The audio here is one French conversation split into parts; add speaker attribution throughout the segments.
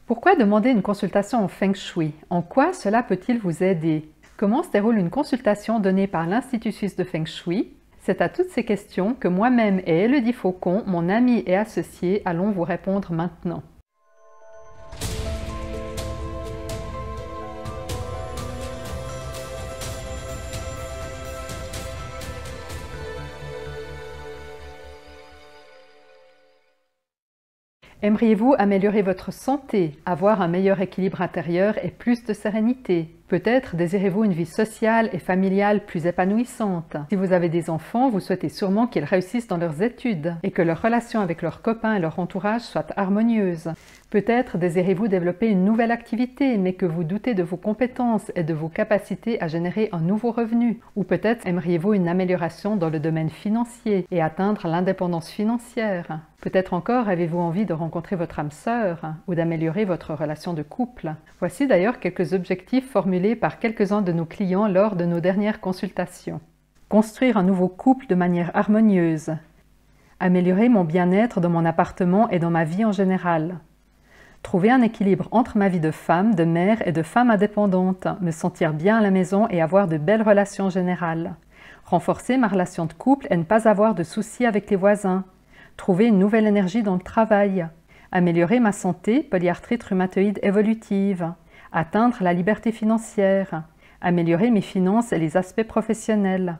Speaker 1: Pourquoi demander une consultation en Feng Shui? En quoi cela peut-il vous aider? Comment se déroule une consultation donnée par l'Institut suisse de Feng Shui? C'est à toutes ces questions que moi-même et Élodie Faucon, mon amie et associée, allons vous répondre maintenant. Aimeriez-vous améliorer votre santé, avoir un meilleur équilibre intérieur et plus de sérénité? Peut-être désirez-vous une vie sociale et familiale plus épanouissante. Si vous avez des enfants, vous souhaitez sûrement qu'ils réussissent dans leurs études et que leur relation avec leurs copains et leur entourage soit harmonieuse. Peut-être désirez-vous développer une nouvelle activité, mais que vous doutez de vos compétences et de vos capacités à générer un nouveau revenu. Ou peut-être aimeriez-vous une amélioration dans le domaine financier et atteindre l'indépendance financière. Peut-être encore avez-vous envie de rencontrer votre âme sœur ou d'améliorer votre relation de couple. Voici d'ailleurs quelques objectifs formulés par quelques-uns de nos clients lors de nos dernières consultations. Construire un nouveau couple de manière harmonieuse. Améliorer mon bien-être dans mon appartement et dans ma vie en général. Trouver un équilibre entre ma vie de femme, de mère et de femme indépendante, me sentir bien à la maison et avoir de belles relations générales. Renforcer ma relation de couple et ne pas avoir de soucis avec les voisins. Trouver une nouvelle énergie dans le travail. Améliorer ma santé, polyarthrite rhumatoïde évolutive. Atteindre la liberté financière. Améliorer mes finances et les aspects professionnels.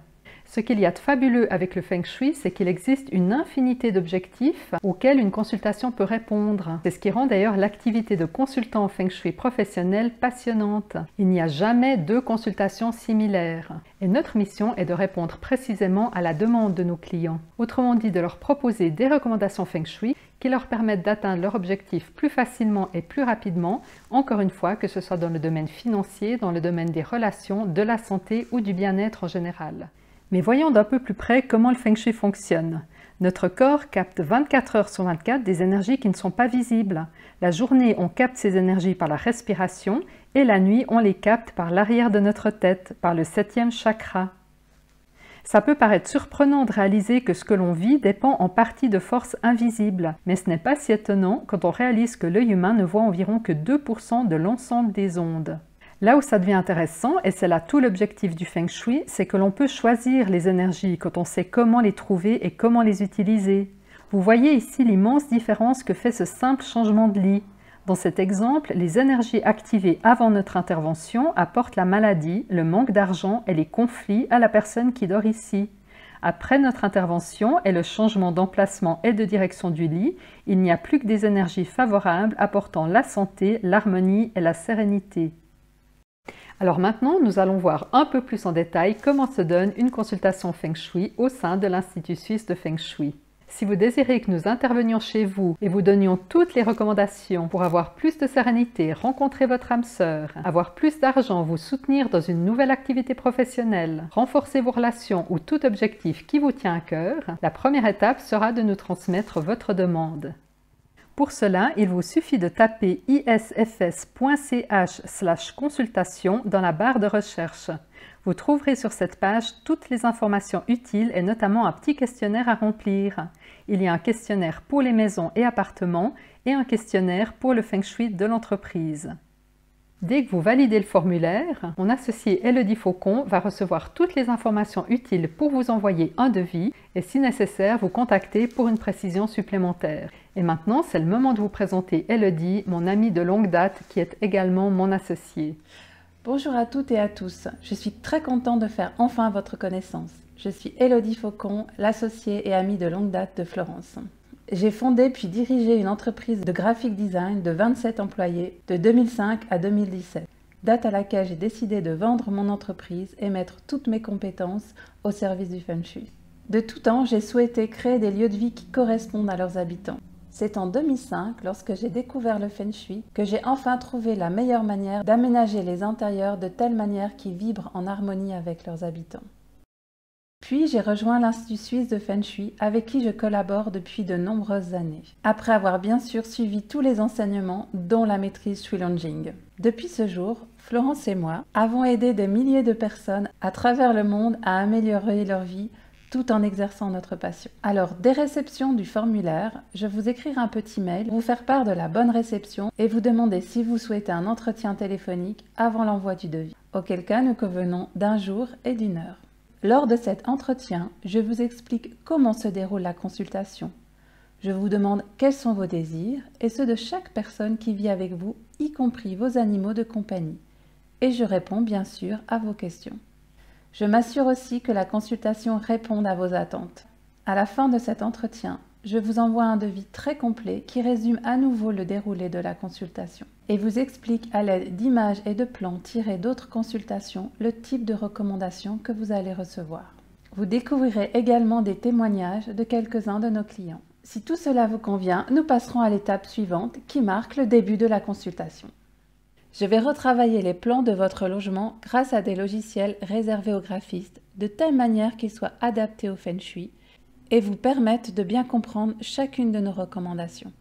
Speaker 1: Ce qu'il y a de fabuleux avec le Feng Shui, c'est qu'il existe une infinité d'objectifs auxquels une consultation peut répondre. C'est ce qui rend d'ailleurs l'activité de consultant en Feng Shui professionnel passionnante. Il n'y a jamais deux consultations similaires. Et notre mission est de répondre précisément à la demande de nos clients. Autrement dit, de leur proposer des recommandations Feng Shui qui leur permettent d'atteindre leur objectif plus facilement et plus rapidement, encore une fois, que ce soit dans le domaine financier, dans le domaine des relations, de la santé ou du bien-être en général. Mais voyons d'un peu plus près comment le Feng Shui fonctionne. Notre corps capte 24 heures sur 24 des énergies qui ne sont pas visibles. La journée, on capte ces énergies par la respiration et la nuit, on les capte par l'arrière de notre tête, par le 7e chakra. Ça peut paraître surprenant de réaliser que ce que l'on vit dépend en partie de forces invisibles, mais ce n'est pas si étonnant quand on réalise que l'œil humain ne voit environ que 2% de l'ensemble des ondes. Là où ça devient intéressant, et c'est là tout l'objectif du Feng Shui, c'est que l'on peut choisir les énergies quand on sait comment les trouver et comment les utiliser. Vous voyez ici l'immense différence que fait ce simple changement de lit. Dans cet exemple, les énergies activées avant notre intervention apportent la maladie, le manque d'argent et les conflits à la personne qui dort ici. Après notre intervention et le changement d'emplacement et de direction du lit, il n'y a plus que des énergies favorables apportant la santé, l'harmonie et la sérénité. Alors maintenant, nous allons voir un peu plus en détail comment se donne une consultation Feng Shui au sein de l'Institut suisse de Feng Shui. Si vous désirez que nous intervenions chez vous et vous donnions toutes les recommandations pour avoir plus de sérénité, rencontrer votre âme sœur, avoir plus d'argent, vous soutenir dans une nouvelle activité professionnelle, renforcer vos relations ou tout objectif qui vous tient à cœur, la première étape sera de nous transmettre votre demande. Pour cela, il vous suffit de taper isfs.ch/consultation dans la barre de recherche. Vous trouverez sur cette page toutes les informations utiles et notamment un petit questionnaire à remplir. Il y a un questionnaire pour les maisons et appartements et un questionnaire pour le Feng Shui de l'entreprise. Dès que vous validez le formulaire, mon associé Élodie Faucon va recevoir toutes les informations utiles pour vous envoyer un devis et si nécessaire, vous contacter pour une précision supplémentaire. Et maintenant, c'est le moment de vous présenter Élodie, mon amie de longue date qui est également mon associée.
Speaker 2: Bonjour à toutes et à tous, je suis très contente de faire enfin votre connaissance. Je suis Élodie Faucon, l'associée et amie de longue date de Florence. J'ai fondé puis dirigé une entreprise de graphic design de 27 employés de 2005 à 2017, date à laquelle j'ai décidé de vendre mon entreprise et mettre toutes mes compétences au service du Feng Shui. De tout temps, j'ai souhaité créer des lieux de vie qui correspondent à leurs habitants. C'est en 2005, lorsque j'ai découvert le Feng Shui, que j'ai enfin trouvé la meilleure manière d'aménager les intérieurs de telle manière qu'ils vibrent en harmonie avec leurs habitants. Puis j'ai rejoint l'Institut suisse de Feng Shui avec qui je collabore depuis de nombreuses années, après avoir bien sûr suivi tous les enseignements dont la maîtrise Shui Longjing. Depuis ce jour, Florence et moi avons aidé des milliers de personnes à travers le monde à améliorer leur vie tout en exerçant notre passion. Alors, dès réception du formulaire, je vous écrirai un petit mail pour vous faire part de la bonne réception et vous demander si vous souhaitez un entretien téléphonique avant l'envoi du devis. Auquel cas, nous convenons d'un jour et d'une heure. Lors de cet entretien, je vous explique comment se déroule la consultation. Je vous demande quels sont vos désirs et ceux de chaque personne qui vit avec vous, y compris vos animaux de compagnie. Et je réponds bien sûr à vos questions. Je m'assure aussi que la consultation réponde à vos attentes. À la fin de cet entretien, je vous envoie un devis très complet qui résume à nouveau le déroulé de la consultation et vous explique à l'aide d'images et de plans tirés d'autres consultations le type de recommandations que vous allez recevoir. Vous découvrirez également des témoignages de quelques-uns de nos clients. Si tout cela vous convient, nous passerons à l'étape suivante qui marque le début de la consultation. Je vais retravailler les plans de votre logement grâce à des logiciels réservés aux graphistes, de telle manière qu'ils soient adaptés au Feng Shui et vous permettent de bien comprendre chacune de nos recommandations.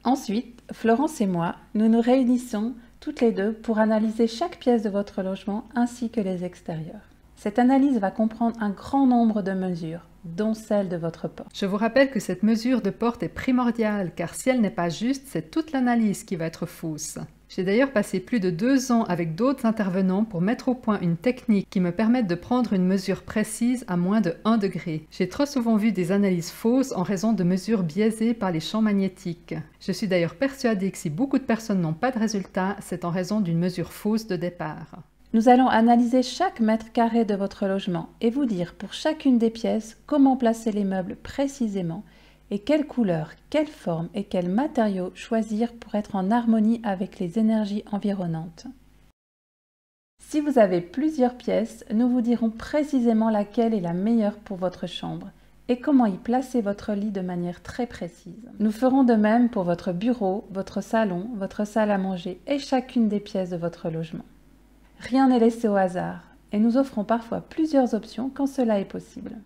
Speaker 2: Ensuite, Florence et moi, nous nous réunissons toutes les deux pour analyser chaque pièce de votre logement ainsi que les extérieurs. Cette analyse va comprendre un grand nombre de mesures, dont celle de votre porte.
Speaker 1: Je vous rappelle que cette mesure de porte est primordiale, car si elle n'est pas juste, c'est toute l'analyse qui va être fausse. J'ai d'ailleurs passé plus de 2 ans avec d'autres intervenants pour mettre au point une technique qui me permette de prendre une mesure précise à moins de 1 degré. J'ai trop souvent vu des analyses fausses en raison de mesures biaisées par les champs magnétiques. Je suis d'ailleurs persuadée que si beaucoup de personnes n'ont pas de résultat, c'est en raison d'une mesure fausse de départ.
Speaker 2: Nous allons analyser chaque mètre carré de votre logement et vous dire pour chacune des pièces comment placer les meubles précisément et quelle couleur, quelle forme et quels matériaux choisir pour être en harmonie avec les énergies environnantes. Si vous avez plusieurs pièces, nous vous dirons précisément laquelle est la meilleure pour votre chambre et comment y placer votre lit de manière très précise. Nous ferons de même pour votre bureau, votre salon, votre salle à manger et chacune des pièces de votre logement. Rien n'est laissé au hasard et nous offrons parfois plusieurs options quand cela est possible.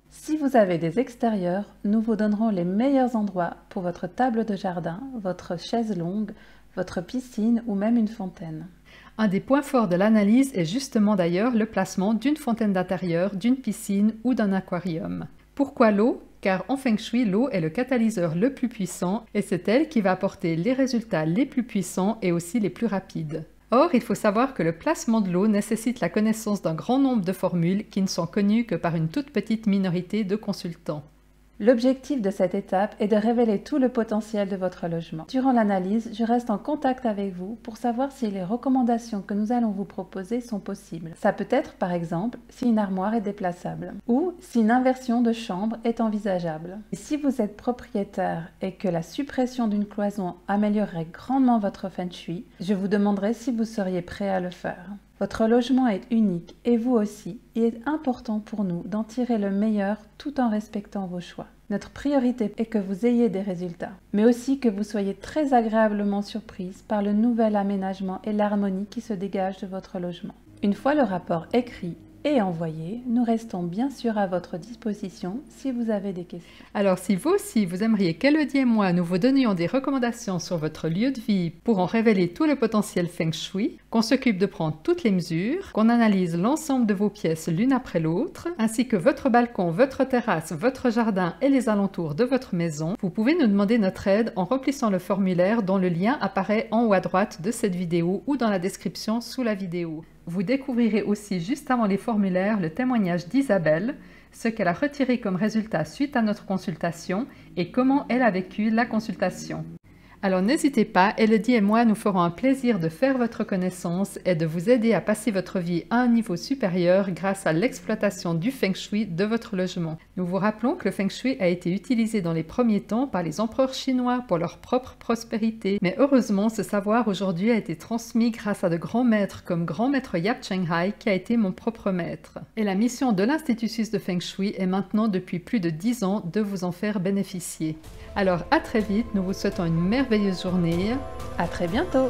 Speaker 2: Si vous avez des extérieurs, nous vous donnerons les meilleurs endroits pour votre table de jardin, votre chaise longue, votre piscine ou même une fontaine.
Speaker 1: Un des points forts de l'analyse est justement d'ailleurs le placement d'une fontaine d'intérieur, d'une piscine ou d'un aquarium. Pourquoi l'eau? Car en Feng Shui, l'eau est le catalyseur le plus puissant et c'est elle qui va apporter les résultats les plus puissants et aussi les plus rapides. Or, il faut savoir que le placement de l'eau nécessite la connaissance d'un grand nombre de formules qui ne sont connues que par une toute petite minorité de consultants.
Speaker 2: L'objectif de cette étape est de révéler tout le potentiel de votre logement. Durant l'analyse, je reste en contact avec vous pour savoir si les recommandations que nous allons vous proposer sont possibles. Ça peut être par exemple si une armoire est déplaçable ou si une inversion de chambre est envisageable. Et si vous êtes propriétaire et que la suppression d'une cloison améliorerait grandement votre Feng Shui, je vous demanderai si vous seriez prêt à le faire. Votre logement est unique et vous aussi, il est important pour nous d'en tirer le meilleur tout en respectant vos choix. Notre priorité est que vous ayez des résultats, mais aussi que vous soyez très agréablement surprise par le nouvel aménagement et l'harmonie qui se dégage de votre logement. Une fois le rapport écrit et envoyé, nous restons bien sûr à votre disposition si vous avez des questions.
Speaker 1: Alors si vous aussi vous aimeriez qu'Elodie et moi nous vous donnions des recommandations sur votre lieu de vie pour en révéler tout le potentiel Feng Shui, qu'on s'occupe de prendre toutes les mesures, qu'on analyse l'ensemble de vos pièces l'une après l'autre, ainsi que votre balcon, votre terrasse, votre jardin et les alentours de votre maison, vous pouvez nous demander notre aide en remplissant le formulaire dont le lien apparaît en haut à droite de cette vidéo ou dans la description sous la vidéo. Vous découvrirez aussi juste avant les formulaires le témoignage d'Isabelle, ce qu'elle a retiré comme résultat suite à notre consultation et comment elle a vécu la consultation. Alors n'hésitez pas, Elodie et moi nous ferons un plaisir de faire votre connaissance et de vous aider à passer votre vie à un niveau supérieur grâce à l'exploitation du Feng Shui de votre logement. Nous vous rappelons que le Feng Shui a été utilisé dans les premiers temps par les empereurs chinois pour leur propre prospérité, mais heureusement ce savoir aujourd'hui a été transmis grâce à de grands maîtres comme grand maître Yap Cheng Hai qui a été mon propre maître. Et la mission de l'Institut Suisse de Feng Shui est maintenant depuis plus de 10 ans de vous en faire bénéficier. Alors à très vite, nous vous souhaitons une merveilleuse journée.
Speaker 2: À très bientôt!